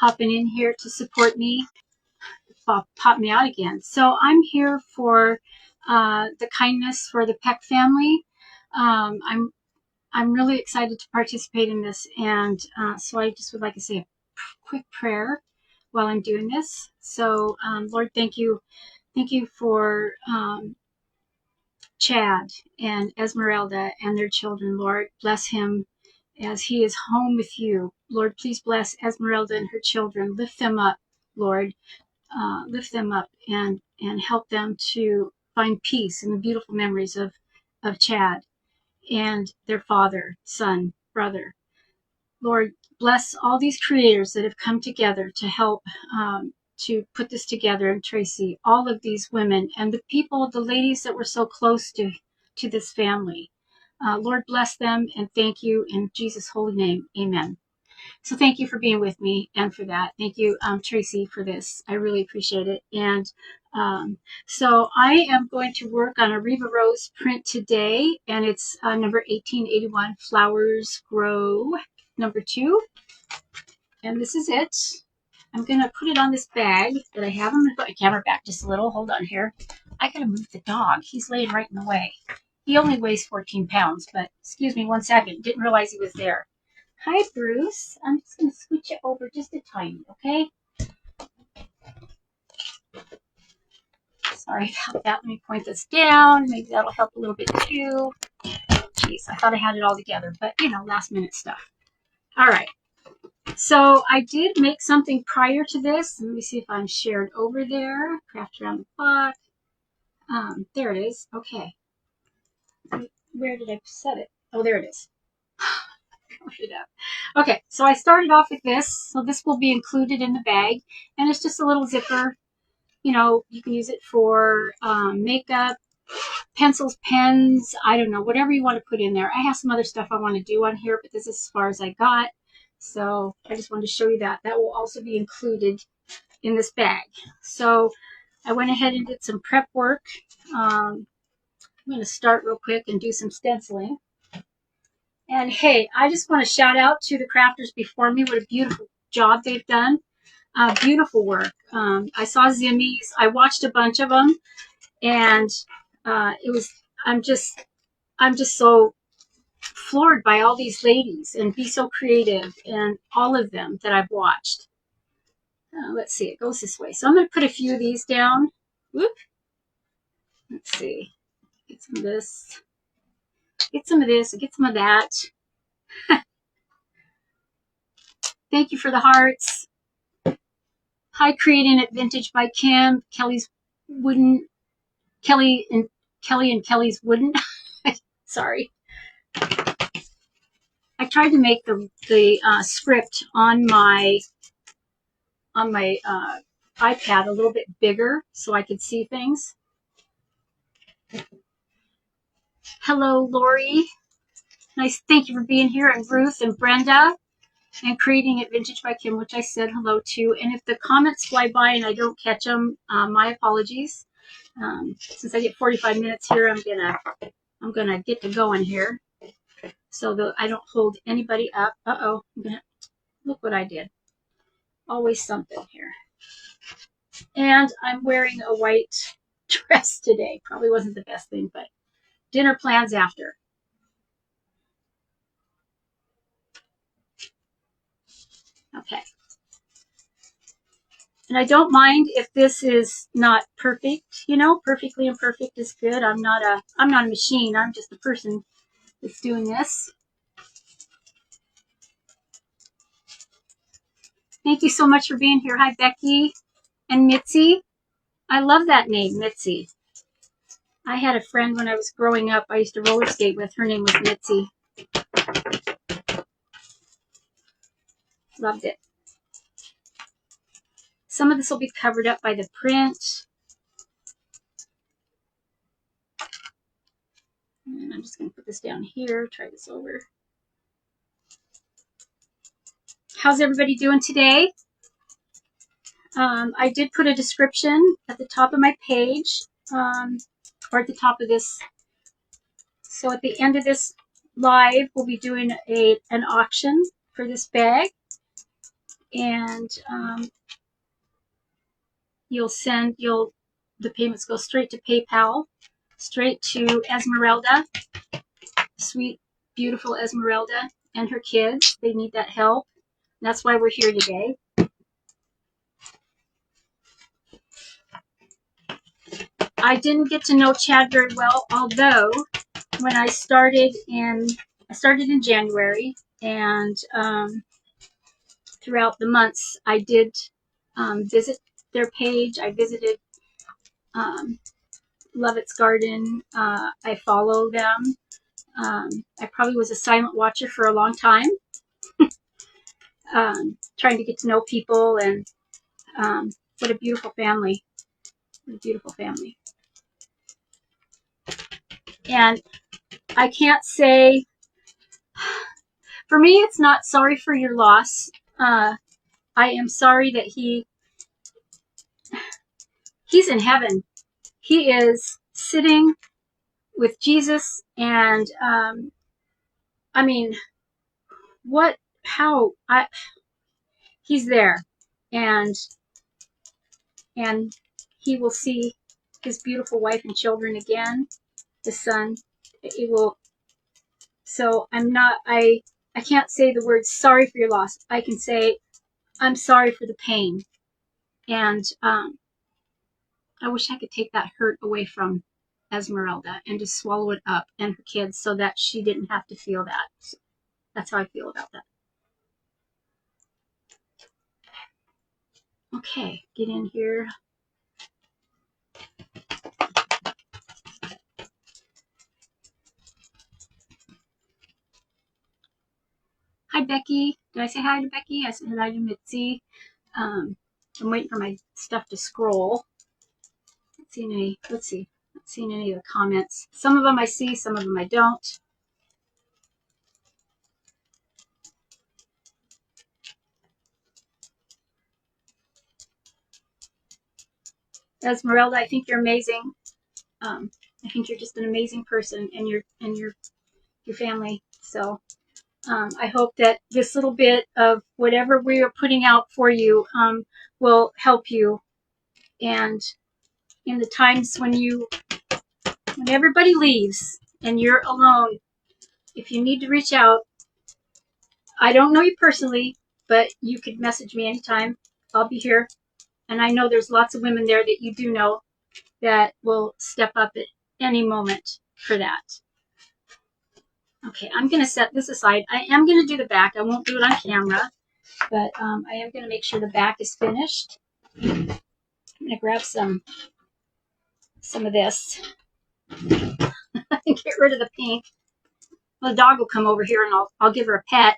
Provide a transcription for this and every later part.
hopping in here to support me, pop me out again. So I'm here for the kindness for the Peck family. I'm really excited to participate in this, and so I just would like to say a quick prayer while I'm doing this. So Lord, thank you for Chad and Esmeralda and their children. Lord, bless him as he is home with you. Lord, please bless Esmeralda and her children. Lift them up, Lord. Lift them up and help them to find peace in the beautiful memories of Chad and their father, son, brother. Lord, bless all these creators that have come together to help to put this together, and Tracy, all of these women and the people, the ladies that were so close to this family. Lord, bless them and thank you in Jesus' holy name. Amen. So thank you for being with me and for that. Thank you, Tracy, for this. I really appreciate it. And so I am going to work on a Reva Rose print today, and it's number 1881, Flowers Grow, number 2. And this is it. I'm going to put it on this bag that I have. I'm going to put my camera back just a little. Hold on here. I got to move the dog. He's laying right in the way. He only weighs 14 pounds, but excuse me 1 second. Didn't realize he was there. Hi, Bruce. I'm just going to scooch it over just a tiny, okay? Sorry about that. Let me point this down. Maybe that'll help a little bit too. Jeez, I thought I had it all together, but you know, last minute stuff. All right. So I did make something prior to this. Let me see if I'm shared over there. Craft around the clock. There it is. Okay. Where did I set it? Oh, there it is. Okay, so I started off with this. So this will be included in the bag, and it's just a little zipper. You know, you can use it for makeup, pencils, pens, I don't know, whatever you want to put in there. I have some other stuff I want to do on here, but this is as far as I got. So I just wanted to show you that. That will also be included in this bag. So I went ahead and did some prep work. I'm going to start real quick and do some stenciling. And hey, I just want to shout out to the crafters before me. What a beautiful job they've done. Beautiful work. I saw Zimmy's. I watched a bunch of them, and it was. I'm just so floored by all these ladies and Be So Creative and all of them that I've watched. Let's see. It goes this way. So I'm going to put a few of these down. Whoop. Let's see. Get some of this. Get some of this. Get some of that. Thank you for the hearts. Hi, Creating It Vintage by Kim. Kelly and Kelly's Wooden. Sorry. I tried to make the script on my iPad a little bit bigger so I could see things. Hello, Lori. Nice. Thank you for being here. And Ruth and Brenda. And Creating It Vintage by Kim, which I said hello to. And if the comments fly by and I don't catch them, my apologies. Since I get 45 minutes here, I'm gonna get to going here, so that I don't hold anybody up. Look what I did. Always something here. And I'm wearing a white dress today. Probably wasn't the best thing, but dinner plans after. Okay. And I don't mind if this is not perfect, you know, perfectly imperfect is good. I'm not a machine. I'm just a person that's doing this. Thank you so much for being here. Hi, Becky and Mitzi. I love that name, Mitzi. I had a friend when I was growing up. I used to roller skate with. Her name was Mitzi. Loved it. Some of this will be covered up by the print. And I'm just going to put this down here. Try this over. How's everybody doing today? I did put a description at the top of my page, or at the top of this. So at the end of this live, we'll be doing an auction for this bag. and the payments go straight to PayPal, straight to Esmeralda, sweet, beautiful Esmeralda, and her kids. They need that help. That's why we're here today. I didn't get to know Chad very well, although when I started in January, and throughout the months I did visit their page. I visited Lovett's Garden. I follow them. I probably was a silent watcher for a long time, trying to get to know people, and what a beautiful family. What a beautiful family. And I can't say, for me, it's not sorry for your loss. I am sorry that he's in heaven. He is sitting with Jesus, and I mean, he's there, and he will see his beautiful wife and children again, the son. It will. So I can't say the words sorry for your loss. I can say I'm sorry for the pain, and I wish I could take that hurt away from Esmeralda and just swallow it up, and her kids, so that she didn't have to feel that. So that's how I feel about that. Okay, get in here. Hi, Becky. Did I say hi to Becky? I said hi to Mitzi. I'm waiting for my stuff to scroll. Let's see. Not seeing any of the comments. Some of them I see, some of them I don't. Esmeralda, I think you're amazing. I think you're just an amazing person, and your family. So I hope that this little bit of whatever we are putting out for you will help you. And in the times when everybody leaves and you're alone, if you need to reach out, I don't know you personally, but you could message me anytime. I'll be here. And I know there's lots of women there that you do know that will step up at any moment for that. Okay, I'm going to set this aside. I am going to do the back. I won't do it on camera, but I am going to make sure the back is finished. I'm going to grab some of this. Get rid of the pink. Well, the dog will come over here, and I'll give her a pet.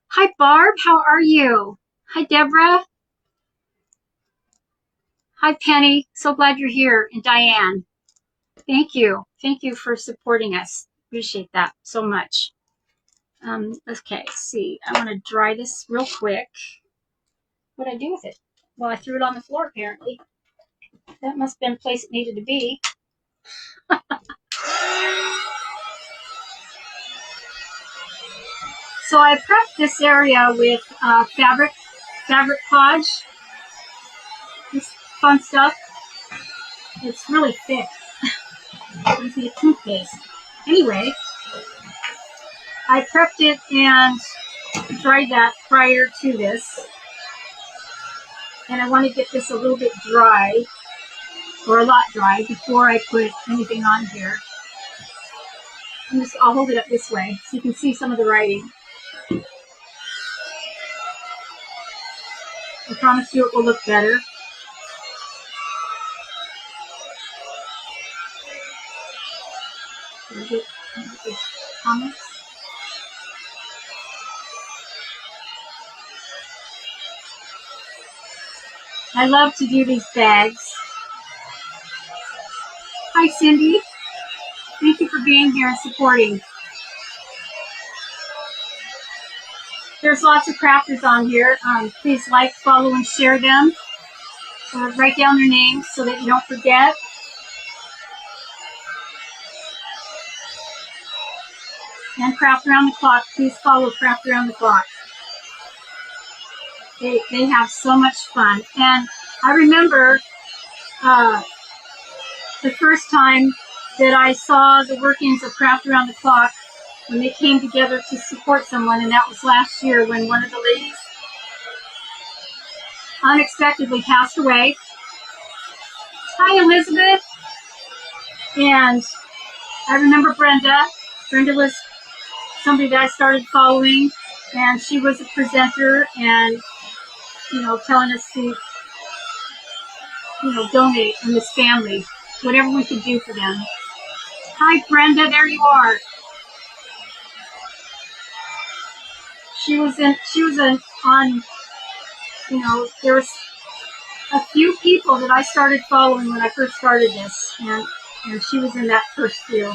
Hi, Barb. How are you? Hi, Deborah. Hi, Penny. So glad you're here. And Diane. Thank you. Thank you for supporting us. Appreciate that so much. Okay, let's see. I want to dry this real quick. What did I do with it? Well, I threw it on the floor, apparently. That must have been a place it needed to be. So I prepped this area with fabric podge. This fun stuff. It's really thick. It's like a toothpaste. Anyway, I prepped it and dried that prior to this. And I want to get this a little bit dry, or a lot dry, before I put anything on here. I'll hold it up this way so you can see some of the writing. I promise you it will look better. Comments? I love to do these bags. Hi, Cindy. Thank you for being here and supporting. There's lots of crafters on here. Please like, follow, and share them. Write down their names so that you don't forget. And Craft Around the Clock. Please follow Craft Around the Clock. They have so much fun. And I remember the first time that I saw the workings of Craft Around the Clock when they came together to support someone, and that was last year when one of the ladies unexpectedly passed away. Hi, Elizabeth. And I remember Brenda. Brenda was somebody that I started following, and she was a presenter and, telling us to, donate in this family, whatever we could do for them. Hi, Brenda, there you are. She was on, there was a few people that I started following when I first started this, and she was in that first few.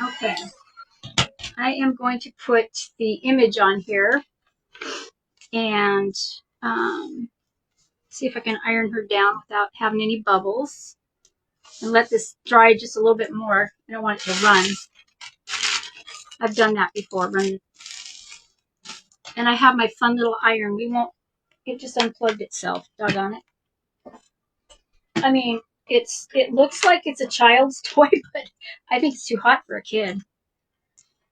Okay. I am going to put the image on here and see if I can iron her down without having any bubbles, and let this dry just a little bit more. I don't want it to run. I've done that before, run. And I have my fun little iron. It just unplugged itself. Doggone it. I mean, it looks like it's a child's toy, but I think it's too hot for a kid.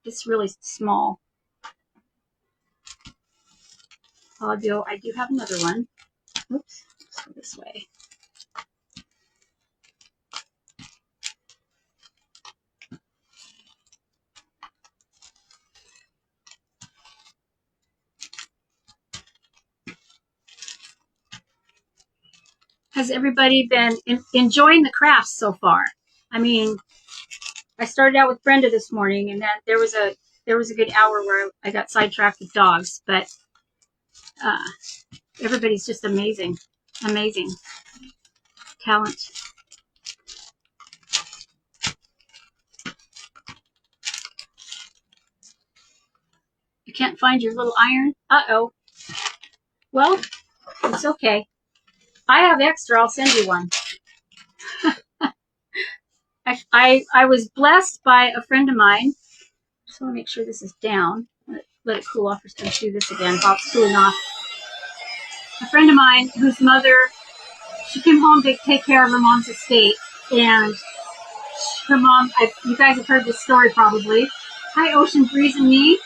It's really small. I do have another one. Oops, let's go this way. Has everybody been enjoying the crafts so far? I mean, I started out with Brenda this morning, and then there was a good hour where I got sidetracked with dogs, but everybody's just amazing talent. You can't find your little iron? Uh-oh. Well, it's okay. I have extra. I'll send you one. I was blessed by a friend of mine. Just want to make sure this is down. Let it cool off. We're going to do this again while it's cooling off. A friend of mine whose mother, she came home to take care of her mom's estate, and her mom, you guys have heard this story probably. Hi, Ocean Breeze and me.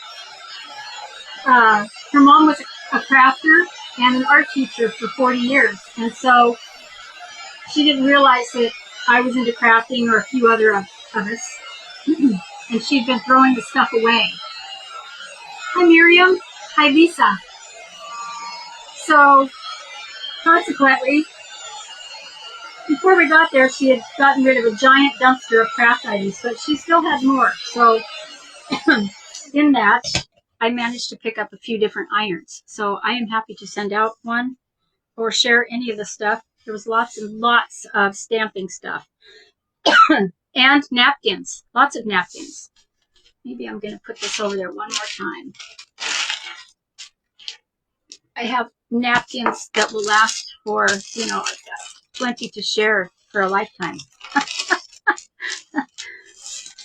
Her mom was a crafter and an art teacher for 40 years, and so she didn't realize that I was into crafting, or a few other of us, and she'd been throwing the stuff away. Hi, Miriam. Hi, Lisa. So, consequently, before we got there, she had gotten rid of a giant dumpster of craft items, but she still had more. So, in that, I managed to pick up a few different irons. So, I am happy to send out one or share any of the stuff. There was lots and lots of stamping stuff. And napkins. Lots of napkins. Maybe I'm going to put this over there one more time. I have napkins that will last for, I've got plenty to share for a lifetime.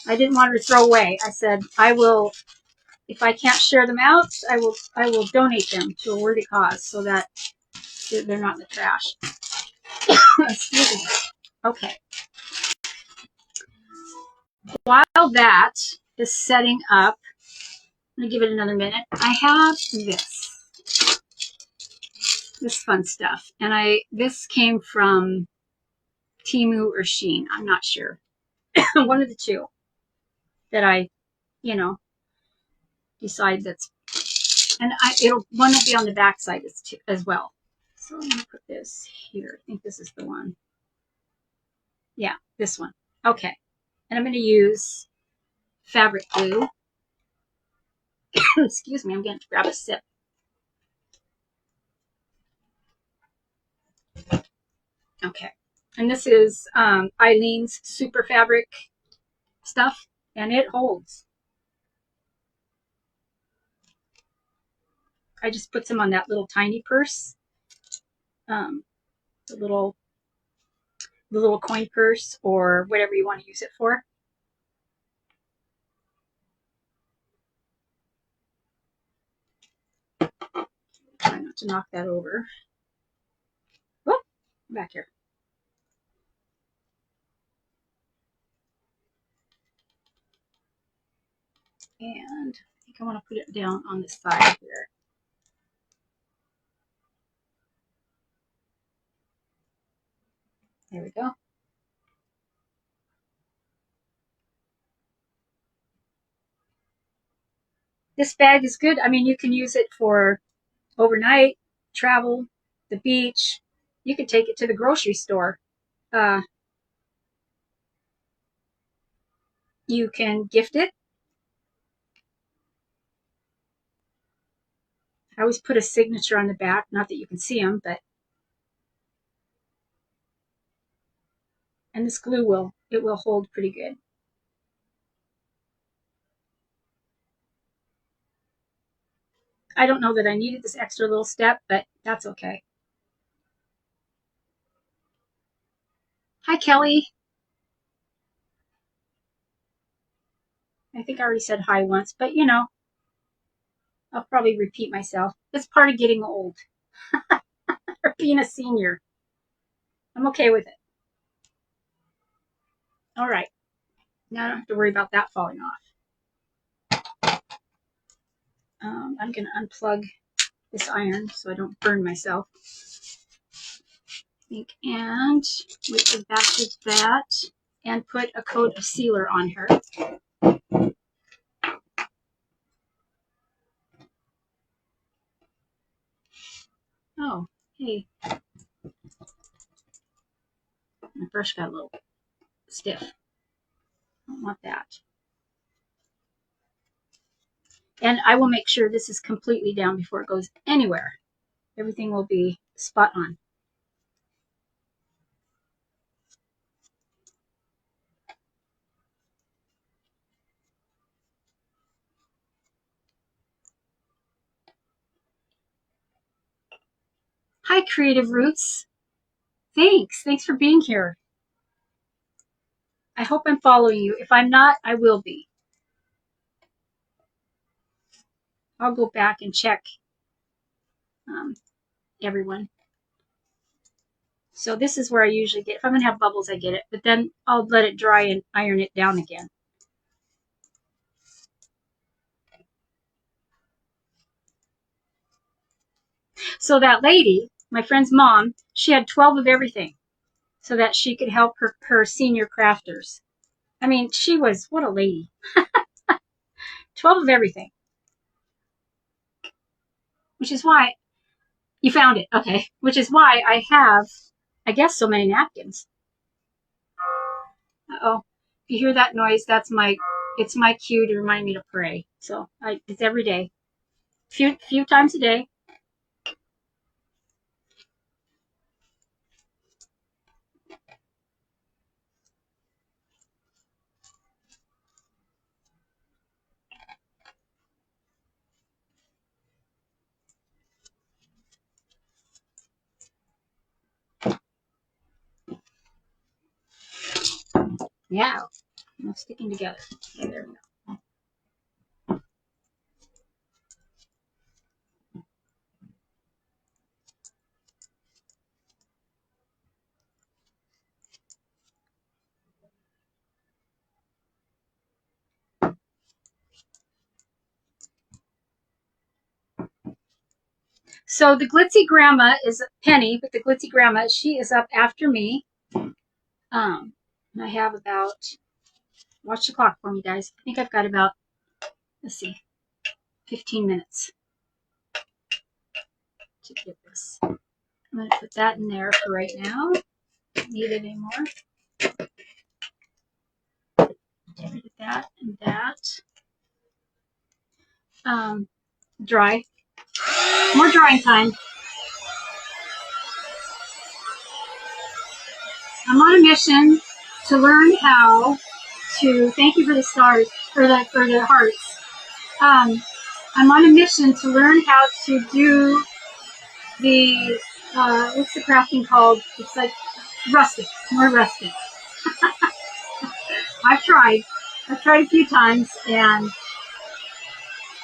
I didn't want to throw away. I said, if I can't share them out, I will donate them to a worthy cause so that they're not in the trash. Excuse me. Okay. While that is setting up, I'm going to give it another minute. I have this fun stuff. And this came from Temu or Shein. I'm not sure. One of the two that I, decide that's, and one will be on the back side as well. So I'm going to put this here. I think this is the one. Yeah, this one. Okay. And I'm going to use fabric glue. Excuse me, I'm going to grab a sip. Okay. And this is Eileen's Super Fabric stuff, and it holds. I just put some on that little tiny purse, the little coin purse, or whatever you want to use it for. to knock that over. Whoop, back here. And I think I want to put it down on the side here. There we go. This bag is good. I mean, you can use it for overnight, travel, the beach. You can take it to the grocery store. You can gift it. I always put a signature on the back, not that you can see them, but and this glue will hold pretty good. I don't know that I needed this extra little step, but that's okay. Hi, Kelly. I think I already said hi once, but you know, I'll probably repeat myself. It's part of getting old or being a senior. I'm okay with it. All right. Now I don't have to worry about that falling off. I'm going to unplug this iron so I don't burn myself. And with the batch of that, and put a coat of sealer on her. Oh, hey. My brush got a little stiff. I don't want that. And I will make sure this is completely down before it goes anywhere. Everything will be spot on. Hi, Creative Roots. Thanks for being here. I hope I'm following you. If I'm not, I will be. I'll go back and check everyone. So this is where I usually get, if I'm going to have bubbles, I get it. But then I'll let it dry and iron it down again. So that lady, my friend's mom, she had 12 of everything so that she could help her senior crafters. I mean, she was, what a lady. 12 of everything. Which is why, you found it, okay. Which is why I have, I guess, so many napkins. Uh-oh. If you hear that noise, it's my cue to remind me to pray. So it's every day. Few times a day. Yeah, they're sticking together. Okay, there we go. So the Glitzy Grandma is Penny, but the Glitzy Grandma, she is up after me. I have about, watch the clock for me, guys. I think I've got about, let's see, 15 minutes to get this. I'm going to put that in there for right now. Don't need it anymore. Get rid of that and that. Dry. More drying time. I'm on a mission to learn how to, thank you for the stars, for the hearts. I'm on a mission to learn how to do the, what's the crafting called? It's like rustic, more rustic. I've tried a few times and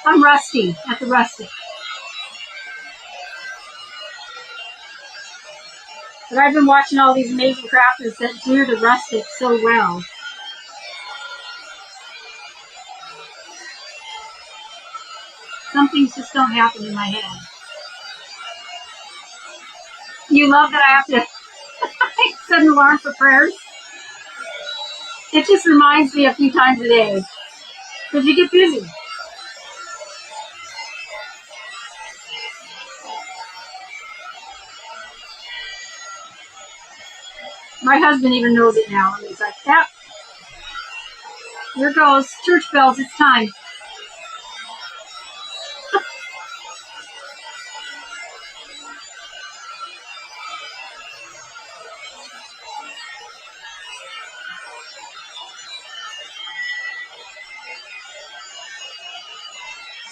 I'm rusty at the rustic. But I've been watching all these amazing crafters that do the rustic so well. Some things just don't happen in my head. You love that I have to set an alarm for prayers? It just reminds me a few times a day. Because you get busy. My husband even knows it now. And he's like, yep, here goes. Church bells, it's time.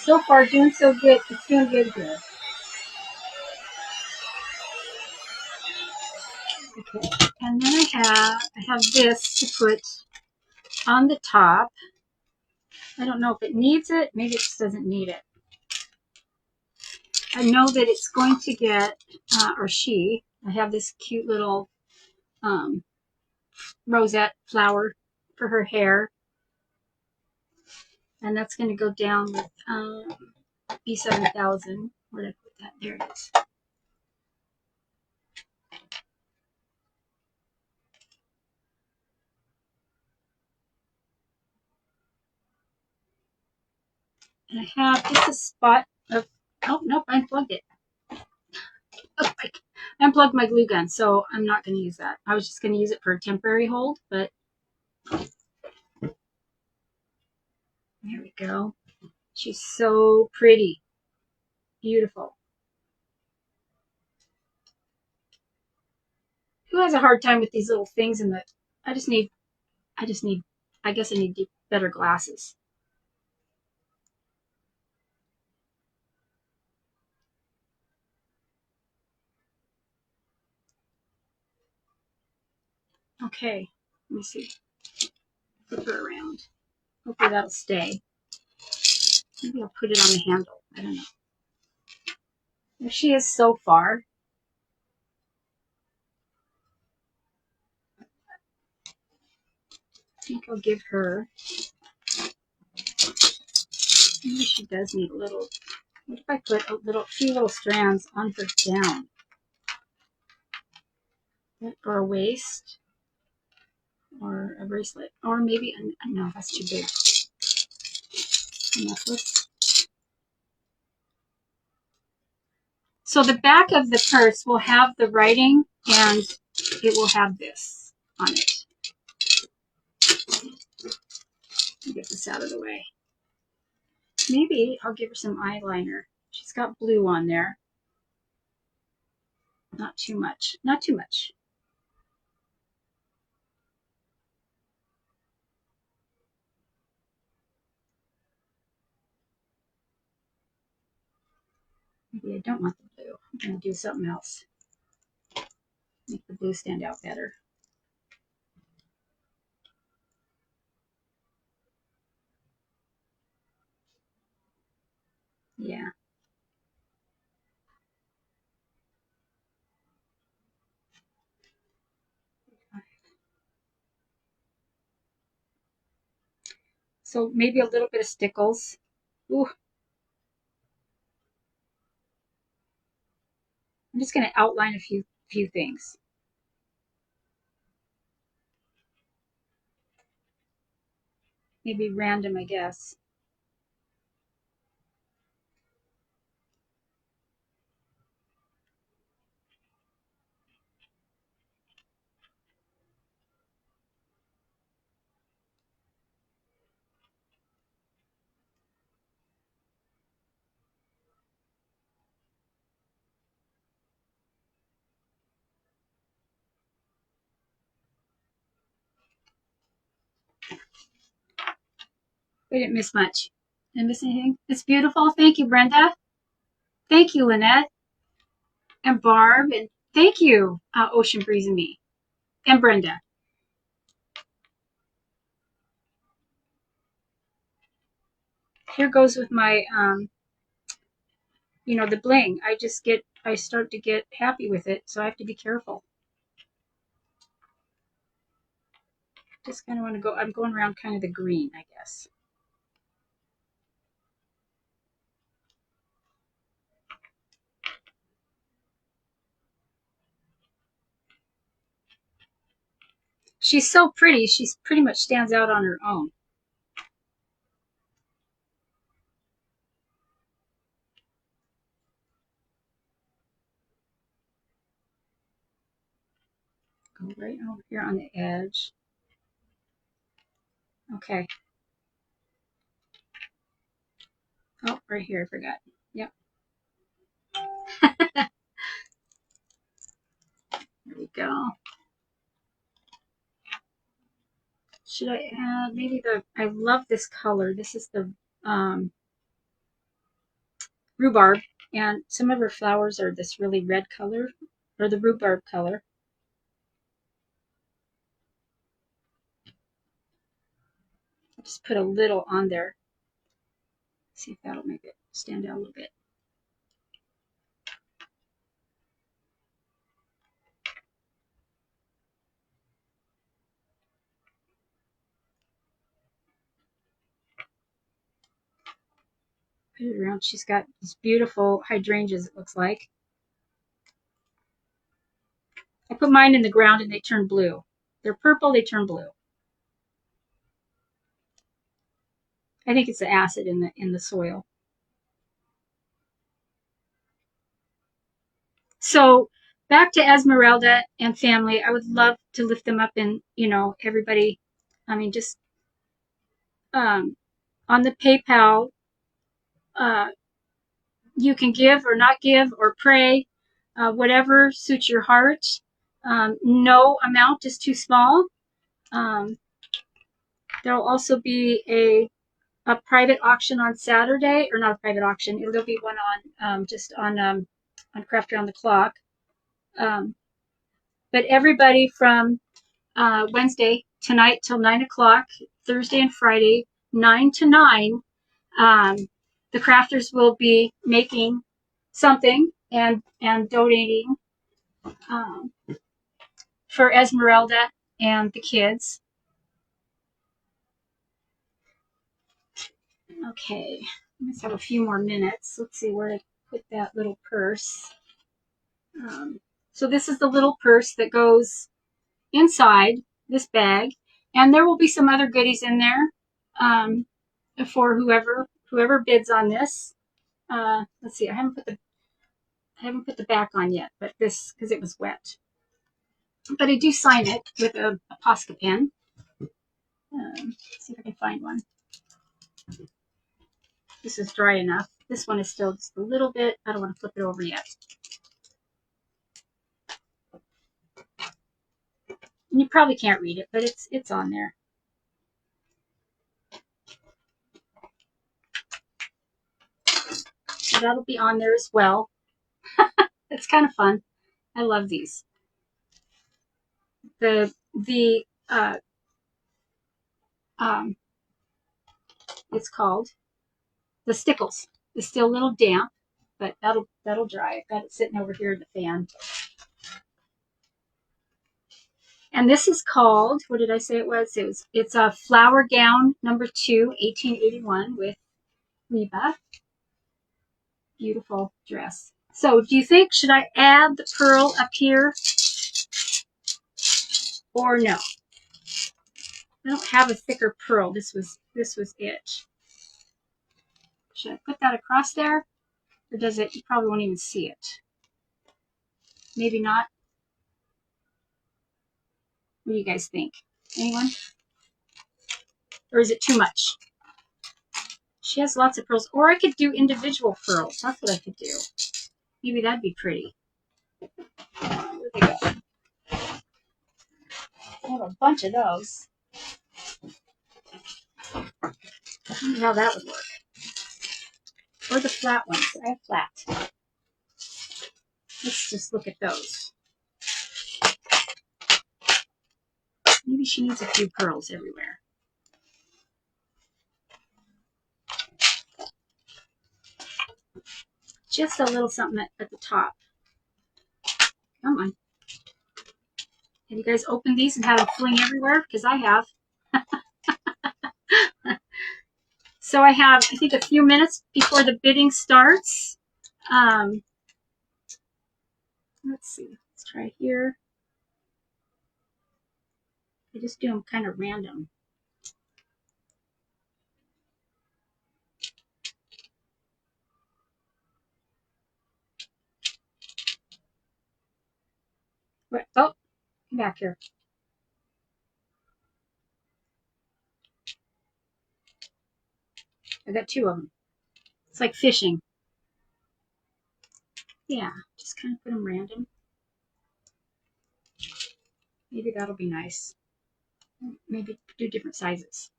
So far, doing so good. It's doing good here. Okay, and then I have this to put on the top. I don't know if it needs it. Maybe it just doesn't need it. I know that it's going to get, I have this cute little rosette flower for her hair. And that's going to go down with B7000. Where did I put that? There it is. And I have just a spot of, oh, nope, I unplugged it. Oh, I unplugged my glue gun, so I'm not going to use that. I was just going to use it for a temporary hold, but there we go. She's so pretty. Beautiful. Who has a hard time with these little things in the, I guess I need better glasses. Okay, let me see. Flip her around. Hopefully that'll stay. Maybe I'll put it on the handle. I don't know. There she is so far. I think I'll give her, maybe she does need a little, what if I put a few little strands on her gown? Or a waist, or a bracelet, or maybe, no, that's too big. A necklace. So the back of the purse will have the writing, and it will have this on it. Get this out of the way. Maybe I'll give her some eyeliner. She's got blue on there. Not too much. Not too much. Maybe I don't want the blue. I'm going to do something else. Make the blue stand out better. Yeah. So maybe a little bit of stickles. Ooh. I'm just going to outline a few things. Maybe random, I guess. We didn't miss much. Did I miss anything? It's beautiful. Thank you, Brenda. Thank you, Lynette. And Barb. And thank you, Ocean Breeze and me. And Brenda. Here goes with my, the bling. I start to get happy with it, so I have to be careful. Just kind of want to go, I'm going around kind of the green, I guess. She's so pretty, she pretty much stands out on her own. Go right over here on the edge. Okay. Oh, right here, I forgot. Yep. There we go. Should I add maybe I love this color. This is the rhubarb, and some of her flowers are this really red color, or the rhubarb color. I'll just put a little on there. See if that'll make it stand out a little bit. Put it around. She's got these beautiful hydrangeas, it looks like. I put mine in the ground and they turn blue. They're purple, they turn blue. I think it's the acid in the soil. So back to Esmeralda and family. I would love to lift them up, and everybody. I mean, just on the PayPal, you can give or not give or pray, whatever suits your heart. No amount is too small. There will also be a private auction on Saturday, or not a private auction. It'll be one on just on Craft Around the Clock. But everybody from Wednesday tonight till 9 o'clock, Thursday and Friday, 9 to 9, the crafters will be making something and donating for Esmeralda and the kids. Okay, let's have a few more minutes. Let's see where to put that little purse. So this is the little purse that goes inside this bag, and there will be some other goodies in there for whoever bids on this. Let's see, I haven't put the back on yet, but this, because it was wet. But I do sign it with a Posca pen. Let's see if I can find one. This is dry enough. This one is still just a little bit. I don't want to flip it over yet. And you probably can't read it, but it's on there. So that'll be on there as well. It's kind of fun. I love these. It's called the Stickles. It's still a little damp, but that'll dry. I've got it sitting over here in the fan. And this is called, what did I say it was? It's a Flower Gown number 2, 1881 with Reba. Beautiful dress. So do you think, should I add the pearl up here or no? I don't have a thicker pearl. This was it. Should I put that across there? Or does it, you probably won't even see it. Maybe not. What do you guys think? Anyone? Or is it too much? She has lots of pearls. Or I could do individual pearls. That's what I could do. Maybe that'd be pretty. Where'd they go? I have a bunch of those. I wonder how that would work. Or the flat ones. I have flat. Let's just look at those. Maybe she needs a few pearls everywhere. Just a little something at the top. Come on. Have you guys opened these and had them fling everywhere? Because I have. So I have, I think, a few minutes before the bidding starts. Let's see. Let's try here. I just do them kind of random. What? Oh, come back here. I got two of them. It's like fishing. Yeah, just kind of put them random. Maybe that'll be nice. Maybe do different sizes.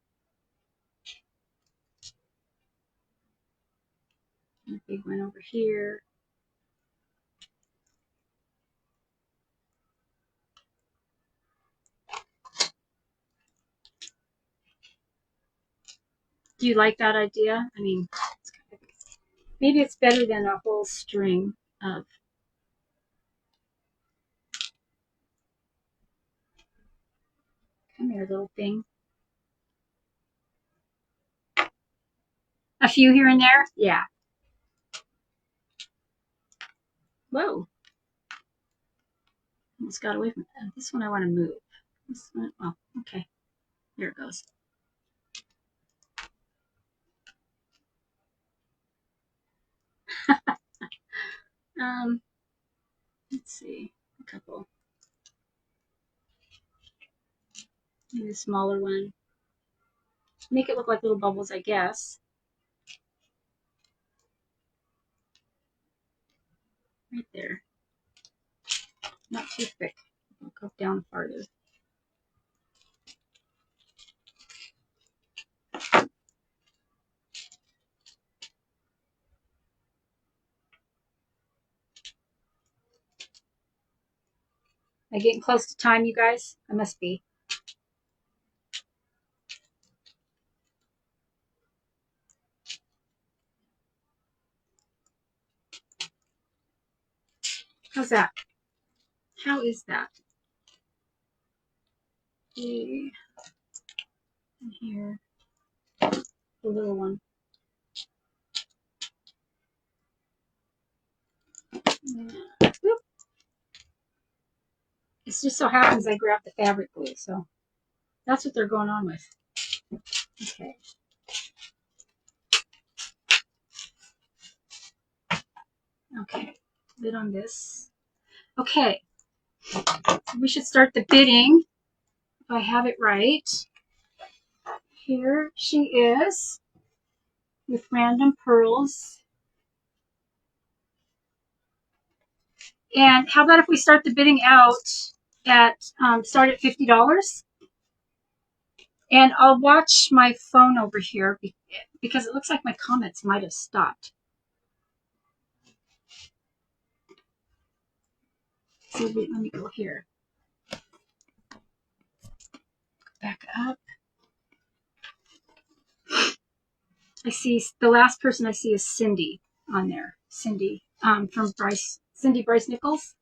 And a big one over here. Do you like that idea? I mean, it's kind of, maybe it's better than a whole string of. Come here, little thing. A few here and there? Yeah. Whoa. Almost got away from it. This one I want to move. This one, oh, okay. There it goes. Let's see. A couple. Maybe a smaller one. Make it look like little bubbles, I guess. Right there. Not too thick. I'll go down farther. Am I getting close to time, you guys? I must be. How's that? How is that? Okay. And here. The little one. Yeah. It just so happens I grabbed the fabric glue, so that's what they're going on with. Okay. Okay. Lid on this. Okay. We should start the bidding. If I have it right. Here she is with random pearls. And how about if we start the bidding out at start at $50? And I'll watch my phone over here because it looks like my comments might have stopped. So let me go here. Back up. I see the last person I see is Cindy on there. Cindy from Cindy Bryce Nichols.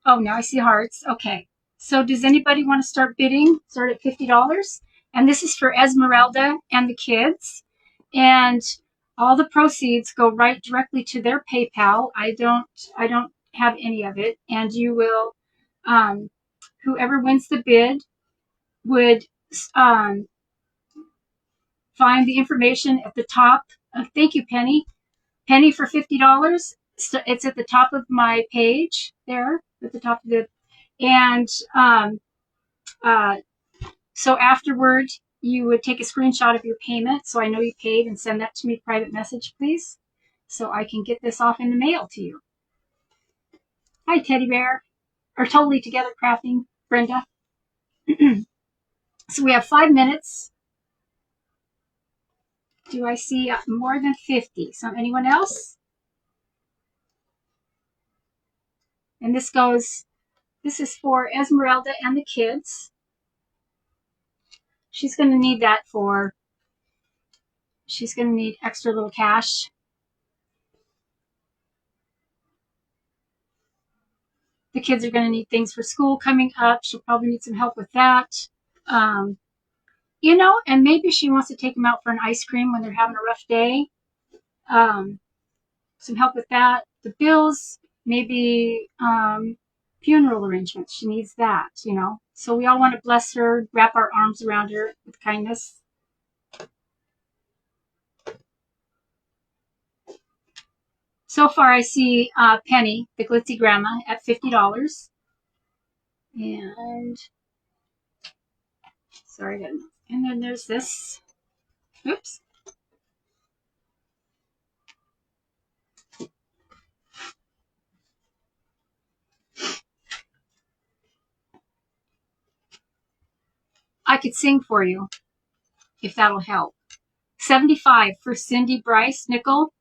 Oh, now I see hearts. Okay. So does anybody want to start bidding? Start at $50. And this is for Esmeralda and the kids. And all the proceeds go right directly to their PayPal. I don't have any of it. And you will, whoever wins the bid would find the information at the top. Thank you, Penny. Penny for $50. It's at the top of my page there, at the top of the, and so afterward, you would take a screenshot of your payment, so I know you paid, and send that to me private message, please, so I can get this off in the mail to you. Hi, Teddy Bear. Or Totally Together Crafting, Brenda. So we have 5 minutes. Do I see more than 50? So anyone else? And this is for Esmeralda and the kids. She's going to need that she's going to need extra little cash. The kids are going to need things for school coming up. She'll probably need some help with that. You know, and maybe she wants to take them out for an ice cream when they're having a rough day. Some help with that. The bills, maybe funeral arrangements. She needs that, you know. So we all want to bless her, wrap our arms around her with kindness. So far, I see Penny, the glitzy grandma, at $50. And sorry, and then there's this. Oops. I could sing for you if that'll help. 75 for Cindy Bryce Nickel.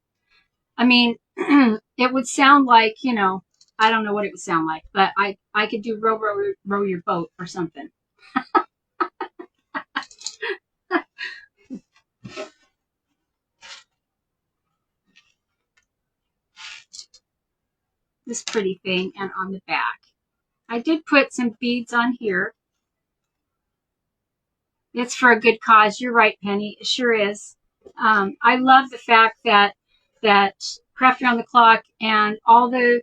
I mean, it would sound like, you know, I don't know what it would sound like, but I could do row your boat or something. This pretty thing, and on the back. I did put some beads on here. It's for a good cause. You're right, Penny. It sure is. I love the fact that Craft Around the Clock and all the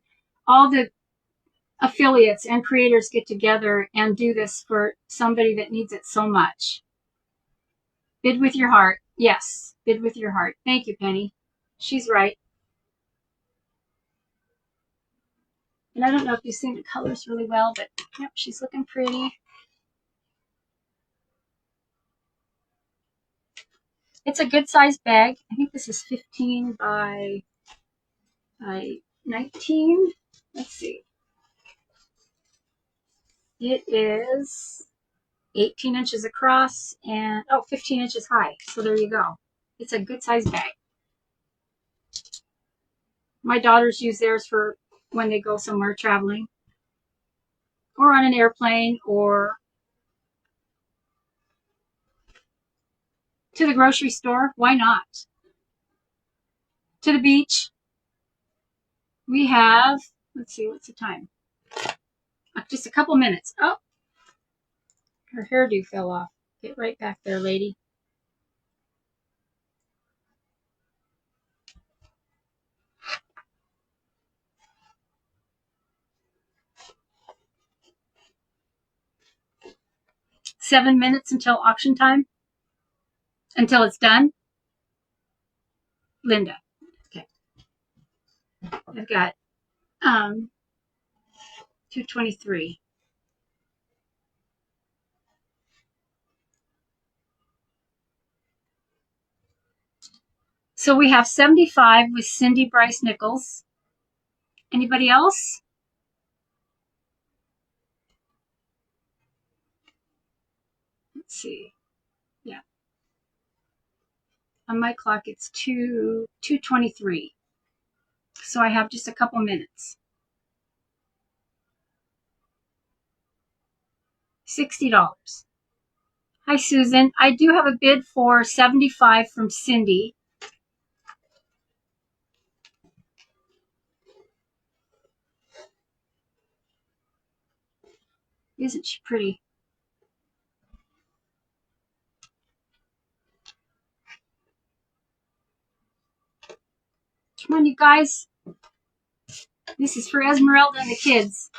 affiliates and creators get together and do this for somebody that needs it so much. Bid with your heart. Yes, bid with your heart. Thank you, Penny. She's right. And I don't know if you've seen the colors really well, but yep, she's looking pretty. It's a good sized bag. I think this is 15 by 19. Let's see. It is 18 inches across and 15 inches high. So there you go. It's a good sized bag. My daughters use theirs for when they go somewhere traveling or on an airplane or to the grocery store. Why not? To the beach. We have, let's see, what's the time? Just a couple minutes. Oh, her hairdo fell off. Get right back there, lady. Seven minutes until auction time? Until it's done? Linda. Okay. I've got 223. So we have 75 with Cindy Bryce Nichols. Anybody else? Let's see. Yeah. On my clock, it's 2:23. So I have just a couple minutes. $60. Hi, Susan. I do have a bid for 75 from Cindy. Isn't she pretty? Come on, you guys. This is for Esmeralda and the kids.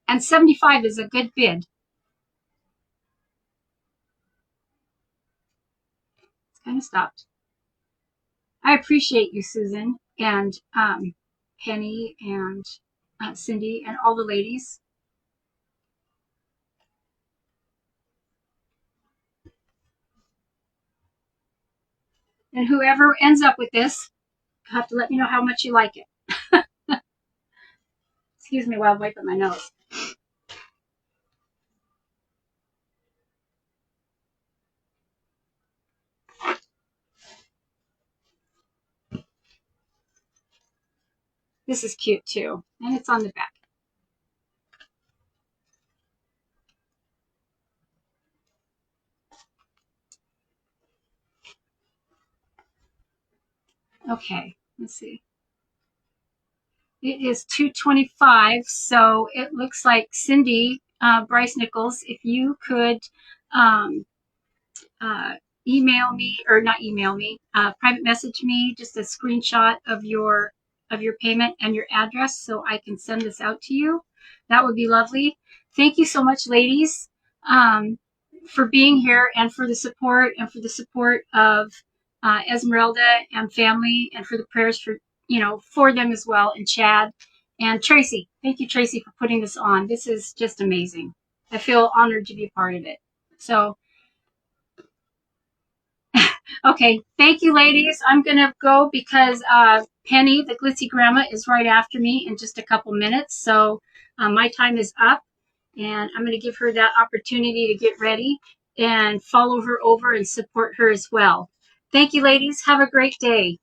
And 75 is a good bid. It's kind of stopped. I appreciate you, Susan, and Penny, and Cindy, and all the ladies. And whoever ends up with this, you have to let me know how much you like it. Excuse me while I'm wiping my nose. This is cute too, and it's on the back. Okay, let's see. It is 2:25, so it looks like Cindy, Bryce Nichols, if you could um, uh, email me, or not email me, private message me just a screenshot of your payment and your address so I can send this out to you. That would be lovely. Thank you so much, ladies, for being here and for the support of Esmeralda and family, and for the prayers for them as well, and Chad and Tracy. Thank you, Tracy, for putting this on. This is just amazing. I feel honored to be a part of it. So, okay, thank you, ladies. I'm going to go because Penny, the glitzy grandma, is right after me in just a couple minutes. So my time is up, and I'm going to give her that opportunity to get ready and follow her over and support her as well. Thank you, ladies. Have a great day.